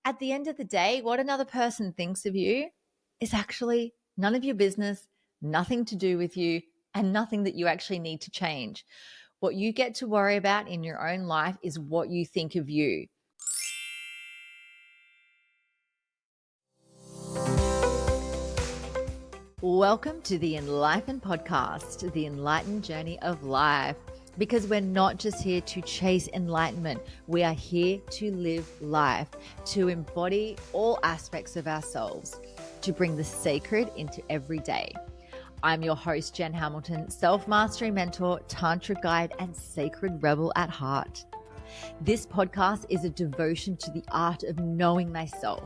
at the end of the day, what another person thinks of you is actually none of your business, nothing to do with you, and nothing that you actually need to change. What you get to worry about in your own life is what you think of you. Welcome to the Enlighten podcast, the enlightened journey of life. Because we're not just here to chase enlightenment, we are here to live life, to embody all aspects of ourselves, to bring the sacred into every day. I'm your host, Jen Hamilton, self-mastery mentor, tantra guide, and sacred rebel at heart. This podcast is a devotion to the art of knowing thyself.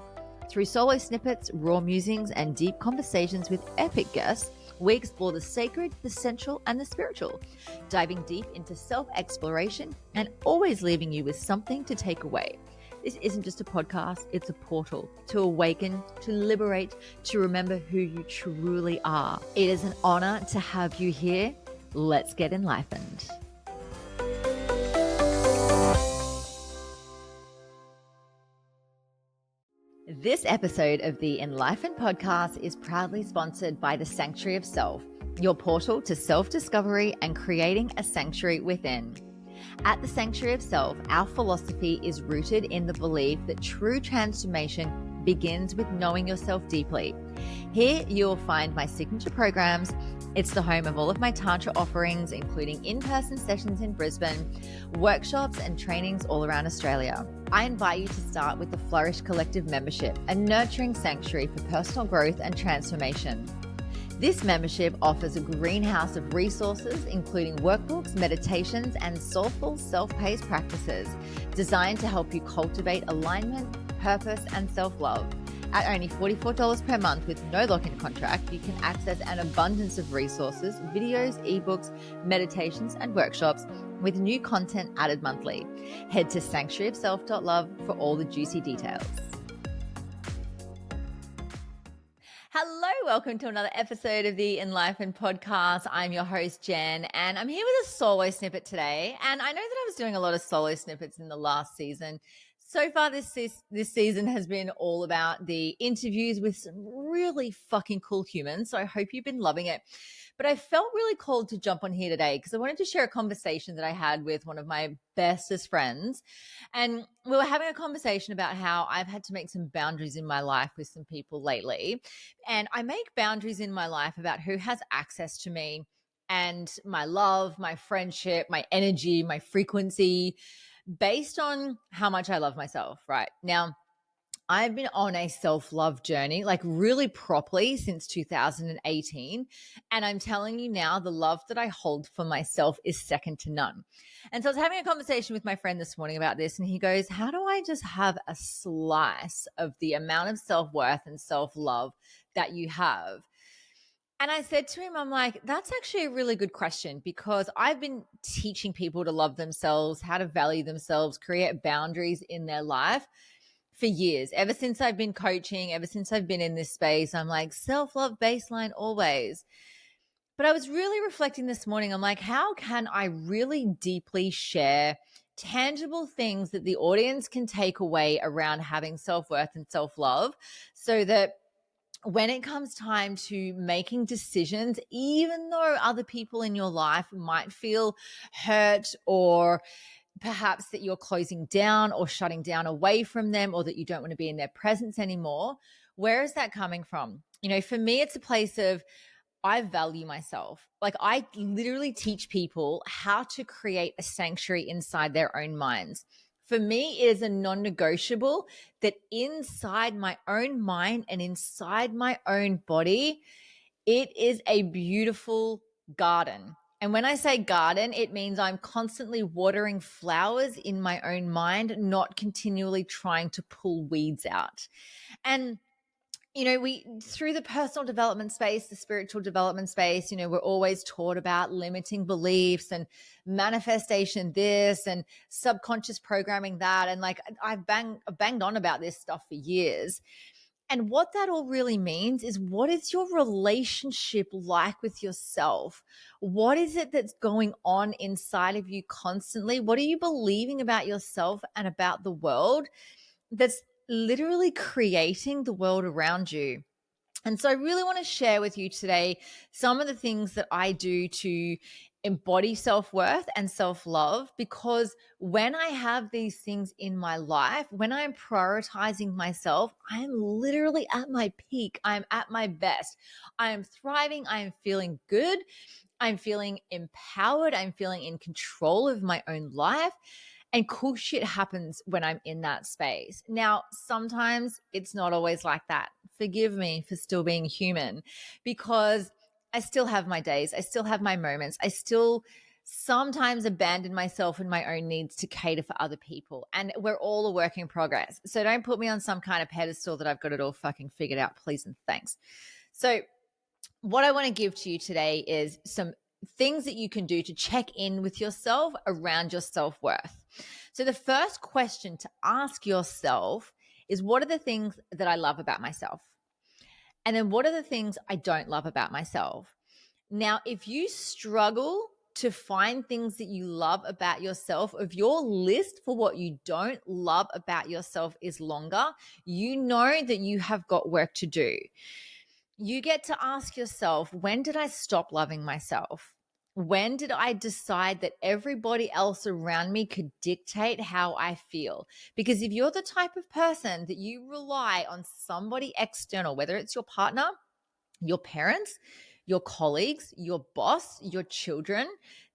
Through Soul'o Snippets, raw musings, and deep conversations with epic guests, we explore the sacred, the sensual, and the spiritual, diving deep into self-exploration and always leaving you with something to take away. This isn't just a podcast, it's a portal to awaken, to liberate, to remember who you truly are. It is an honor to have you here. Let's get enlightened. This episode of the Enlighten podcast is proudly sponsored by the Sanctuary of Self, your portal to self-discovery and creating a sanctuary within. At the Sanctuary of Self, our philosophy is rooted in the belief that true transformation begins with knowing yourself deeply. Here you will find my signature programs. It's the home of all of my Tantra offerings, including in-person sessions in Brisbane, workshops and trainings all around Australia. I invite you to start with the Flourish Collective membership, a nurturing sanctuary for personal growth and transformation. This membership offers a greenhouse of resources, including workbooks, meditations, and soulful self-paced practices designed to help you cultivate alignment, purpose, and self-love. At only $44 per month with no lock-in contract, you can access an abundance of resources, videos, ebooks, meditations, and workshops with new content added monthly. Head to sanctuaryofself.love for all the juicy details. Hello, welcome to another episode of the Enlighten podcast. I'm your host, Jen, and I'm here with a solo snippet today. And I know that I was doing a lot of solo snippets in the last season. So far, this season has been all about the interviews with some really fucking cool humans. So I hope you've been loving it. But I felt really called to jump on here today because I wanted to share a conversation that I had with one of my bestest friends. And we were having a conversation about how I've had to make some boundaries in my life with some people lately. And I make boundaries in my life about who has access to me and my love, my friendship, my energy, my frequency, based on how much I love myself right now. I've been on a self-love journey, like really properly since 2018. And I'm telling you now, the love that I hold for myself is second to none. And so I was having a conversation with my friend this morning about this, and he goes, how do I just have a slice of the amount of self-worth and self-love that you have? And I said to him, I'm like, that's actually a really good question, because I've been teaching people to love themselves, how to value themselves, create boundaries in their life for years. Ever since I've been coaching, ever since I've been in this space, I'm like, self-love baseline always. But I was really reflecting this morning. I'm like, how can I really deeply share tangible things that the audience can take away around having self-worth and self-love so that when it comes time to making decisions, even though other people in your life might feel hurt, or perhaps that you're closing down or shutting down away from them, or that you don't want to be in their presence anymore, where is that coming from? You know, for me, it's a place of I value myself. Like, I literally teach people how to create a sanctuary inside their own minds. For me, it is a non-negotiable that inside my own mind and inside my own body, it is a beautiful garden. And when I say garden, it means I'm constantly watering flowers in my own mind, not continually trying to pull weeds out. And you know, we, through the personal development space, the spiritual development space, you know, we're always taught about limiting beliefs and manifestation this and subconscious programming that. And like, I've banged on about this stuff for years. And what that all really means is, what is your relationship like with yourself? What is it that's going on inside of you constantly? What are you believing about yourself and about the world that's literally creating the world around you. And so I really want to share with you today some of the things that I do to embody self-worth and self-love, because when I have these things in my life, when I'm prioritizing myself, I am literally at my peak. I'm at my best. I am thriving. I am feeling good. I'm feeling empowered. I'm feeling in control of my own life. And cool shit happens when I'm in that space. Now, sometimes it's not always like that. Forgive me for still being human, because I still have my days. I still have my moments. I still sometimes abandon myself and my own needs to cater for other people. And we're all a work in progress. So don't put me on some kind of pedestal that I've got it all fucking figured out, please and thanks. So what I want to give to you today is some things that you can do to check in with yourself around your self-worth. So the first question to ask yourself is, what are the things that I love about myself? And then what are the things I don't love about myself? Now, if you struggle to find things that you love about yourself, if your list for what you don't love about yourself is longer, you know that you have got work to do. You get to ask yourself, when did I stop loving myself? When did I decide that everybody else around me could dictate how I feel? Because if you're the type of person that you rely on somebody external, whether it's your partner, your parents, your colleagues, your boss, your children,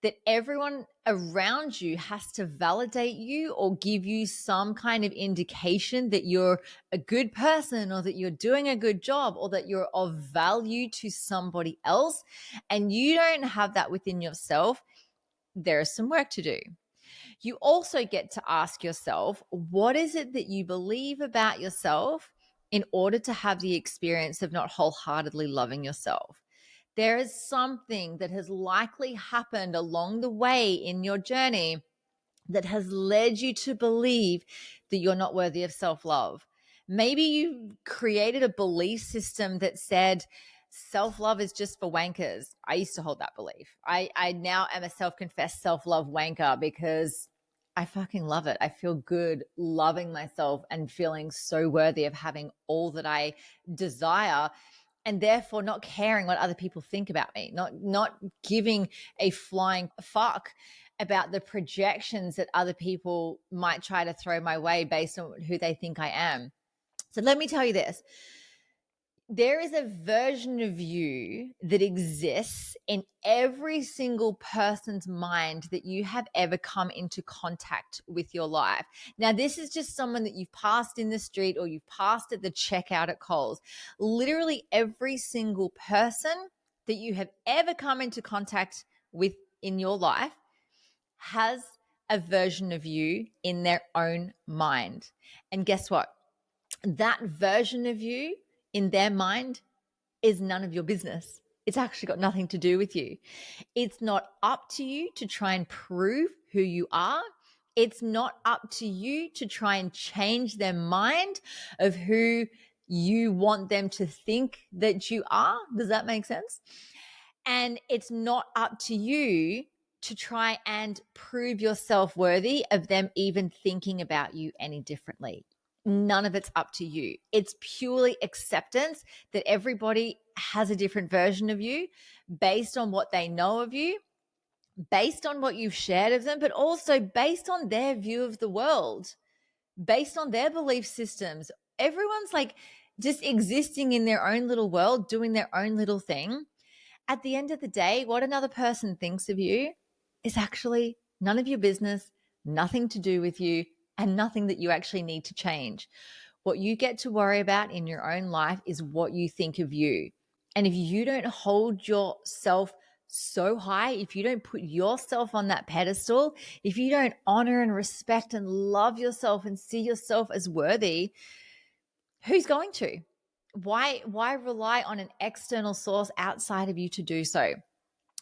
that everyone around you has to validate you or give you some kind of indication that you're a good person or that you're doing a good job or that you're of value to somebody else, and you don't have that within yourself, there's some work to do. You also get to ask yourself, what is it that you believe about yourself in order to have the experience of not wholeheartedly loving yourself? There is something that has likely happened along the way in your journey that has led you to believe that you're not worthy of self-love. Maybe you created a belief system that said self-love is just for wankers. I used to hold that belief. I now am a self-confessed self-love wanker because I fucking love it. I feel good loving myself and feeling so worthy of having all that I desire, and therefore not caring what other people think about me, not giving a flying fuck about the projections that other people might try to throw my way based on who they think I am. So let me tell you this. There is a version of you that exists in every single person's mind that you have ever come into contact with your life. Now, this is just someone that you've passed in the street or you've passed at the checkout at Coles. Literally every single person that you have ever come into contact with in your life has a version of you in their own mind. And guess what? That version of you in their mind is none of your business. It's actually got nothing to do with you. It's not up to you to try and prove who you are. It's not up to you to try and change their mind of who you want them to think that you are. Does that make sense? And it's not up to you to try and prove yourself worthy of them even thinking about you any differently. None of it's up to you. It's purely acceptance that everybody has a different version of you based on what they know of you, based on what you've shared of them, but also based on their view of the world, based on their belief systems. Everyone's like just existing in their own little world, doing their own little thing. At the end of the day, what another person thinks of you is actually none of your business, nothing to do with you, and nothing that you actually need to change. What you get to worry about in your own life is what you think of you. And if you don't hold yourself so high, if you don't put yourself on that pedestal, if you don't honor and respect and love yourself and see yourself as worthy, who's going to? Why rely on an external source outside of you to do so?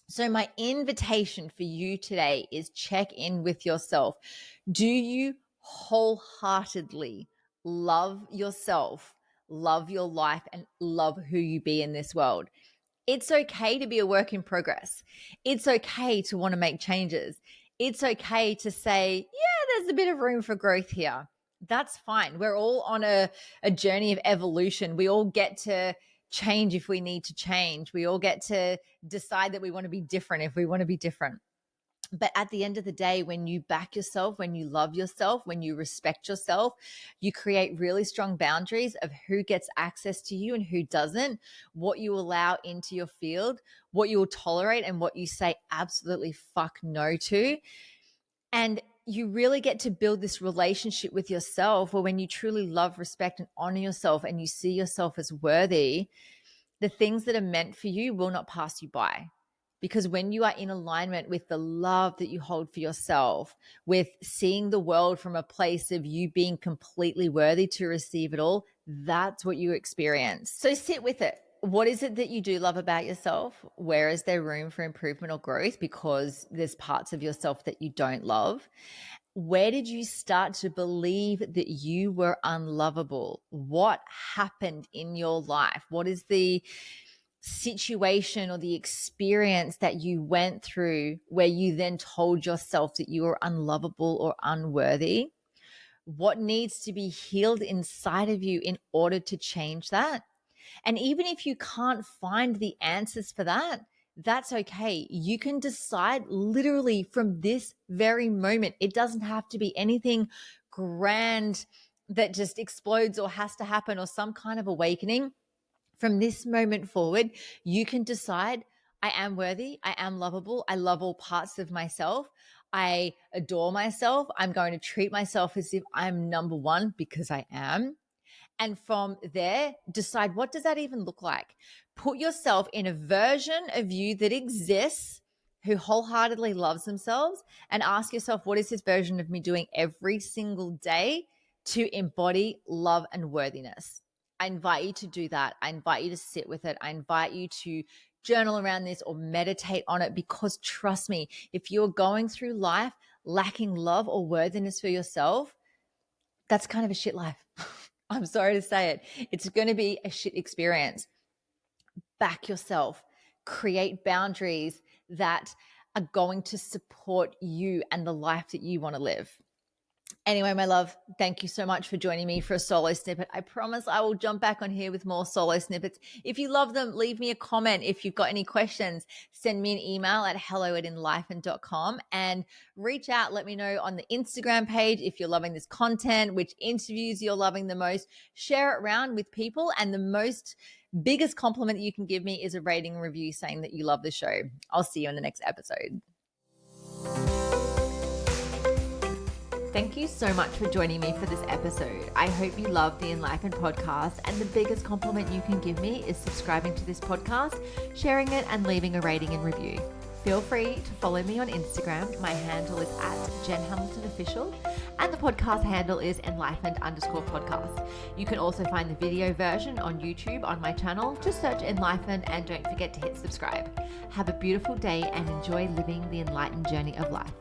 So my invitation for you today is check in with yourself. Do you wholeheartedly love yourself, love your life, and love who you be in this world? It's okay to be a work in progress. It's okay to want to make changes. It's okay to say, yeah, there's a bit of room for growth here. That's fine. We're all on a journey of evolution. We all get to change if we need to change. We all get to decide that we want to be different if we want to be different. But at the end of the day, when you back yourself, when you love yourself, when you respect yourself, you create really strong boundaries of who gets access to you and who doesn't, what you allow into your field, what you will tolerate, and what you say absolutely fuck no to. And you really get to build this relationship with yourself where when you truly love, respect, and honor yourself and you see yourself as worthy, the things that are meant for you will not pass you by. Because when you are in alignment with the love that you hold for yourself, with seeing the world from a place of you being completely worthy to receive it all, that's what you experience. So sit with it. What is it that you do love about yourself? Where is there room for improvement or growth? Because there's parts of yourself that you don't love. Where did you start to believe that you were unlovable? What happened in your life? What is the situation or the experience that you went through where you then told yourself that you were unlovable or unworthy? What needs to be healed inside of you in order to change that? And even if you can't find the answers for that, that's okay. You can decide literally from this very moment. It doesn't have to be anything grand that just explodes or has to happen or some kind of awakening. From this moment forward, you can decide, I am worthy, I am lovable, I love all parts of myself, I adore myself, I'm going to treat myself as if I'm number one because I am. And from there, decide, what does that even look like? Put yourself in a version of you that exists, who wholeheartedly loves themselves, and ask yourself, what is this version of me doing every single day to embody love and worthiness? I invite you to do that. I invite you to sit with it. I invite you to journal around this or meditate on it, because trust me, if you're going through life lacking love or worthiness for yourself, that's kind of a shit life. I'm sorry to say it. It's going to be a shit experience. Back yourself. Create boundaries that are going to support you and the life that you want to live. Anyway, my love, thank you so much for joining me for a solo snippet. I promise I will jump back on here with more solo snippets. If you love them, leave me a comment. If you've got any questions, send me an email at hello@enlifen.com and reach out. Let me know on the Instagram page if you're loving this content, which interviews you're loving the most. Share it around with people. And the biggest compliment that you can give me is a rating and review saying that you love the show. I'll see you in the next episode. Thank you so much for joining me for this episode. I hope you love the Enlifen podcast, and the biggest compliment you can give me is subscribing to this podcast, sharing it, and leaving a rating and review. Feel free to follow me on Instagram. My handle is @JenHamiltonOfficial, and the podcast handle is enlightened_podcast. You can also find the video version on YouTube on my channel. Just search Enlightened and don't forget to hit subscribe. Have a beautiful day and enjoy living the enlightened journey of life.